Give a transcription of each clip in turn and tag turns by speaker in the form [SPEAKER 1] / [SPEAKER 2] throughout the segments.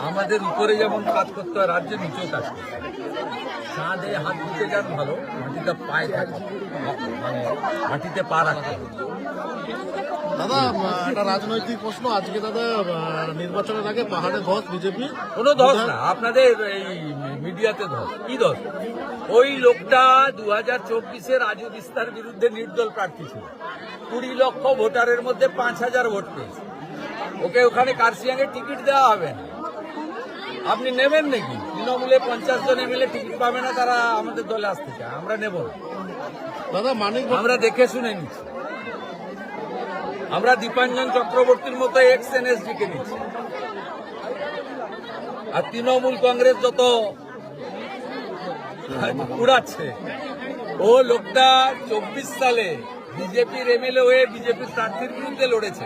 [SPEAKER 1] আমাদের উপরে যেমন কাজ করতে হয়, রাজ্যের নিচেও কাজ করতে হয়। চাঁদে হাত দিতে যান ভালো, মাটিতে পায়ে থাকে, মানে মাটিতে পা রাখতে হবে।
[SPEAKER 2] দাদা একটা রাজনৈতিক প্রশ্ন, আজকে দাদা নির্বাচনের আগে পাহাড়ে ধস বিজেপি।
[SPEAKER 1] কোনো ধস না, আপনাদের এই মিডিয়াতে ধস। কি ধস? ওই লোকটা 2024-এ রাজু বিস্তার বিরুদ্ধে নির্দল প্রার্থী ছিল, 20 লক্ষ ভোটারের মধ্যে 5,000 ভোট পেয়েছে। ওকে ওখানে কার্শিয়াঙে টিকিট দেওয়া হবে না। আপনি নেবেন নাকি? তৃণমূলে 50 জন এমএলএ টিকিট পাবে না, তারা আমাদের দলে আসতে চায়, আমরা নেব না।
[SPEAKER 2] দাদা মানিক
[SPEAKER 1] আমরা দেখে শুনে নিচ্ছি। আমরা দীপাঞ্জন চক্রবর্তীর মতো এক্স এনএসডি কে নিচ্ছি। আর তৃণমূল কংগ্রেস যত উড়াচ্ছে, ও লোকটা 24 সালে বিজেপির এমএলএ হয়ে বিজেপির প্রার্থীর বিরুদ্ধে লড়েছে,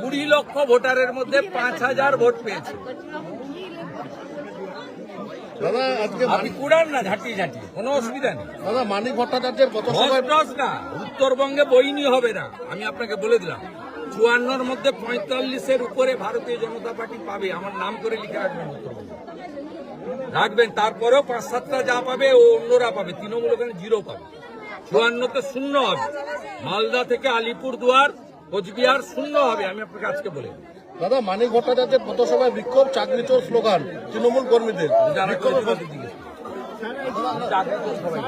[SPEAKER 1] 20 লক্ষ ভোটারের মধ্যে 5,000 ভোট পেয়েছে।
[SPEAKER 2] দাদা আজকে
[SPEAKER 1] আপনি কুড়ান না ঝাঁটিয়ে ঝাঁটিয়ে, কোনো অসুবিধা নেই।
[SPEAKER 2] দাদা মানিক ভট্টাচার্যের পথসভায়
[SPEAKER 1] না, উত্তরবঙ্গে বইনি হবে না, আমি আপনাকে বলে দিলাম। 54-র মধ্যে 45-এর উপরে ভারতীয় জনতা পার্টি পাবে। আমার নাম করে লিখে রাখবেন, উত্তরবঙ্গে রাখবেন। তারপরেও 5-7টা যা পাবে ও অন্যরা পাবে, তৃণমূল ওখানে 0 পাবে। 54-তে 0 হবে। মালদা থেকে আলিপুরদুয়ার, কোচবিহার 0 হবে, আমি আপনাকে আজকে বলে দিই।
[SPEAKER 2] দাদা মানিক ভট্টাচার্যের পথসভায় বিক্ষোভ, চাকরি চোর স্লোগান তৃণমূল কর্মীদের।
[SPEAKER 1] চাকরি তো সবাই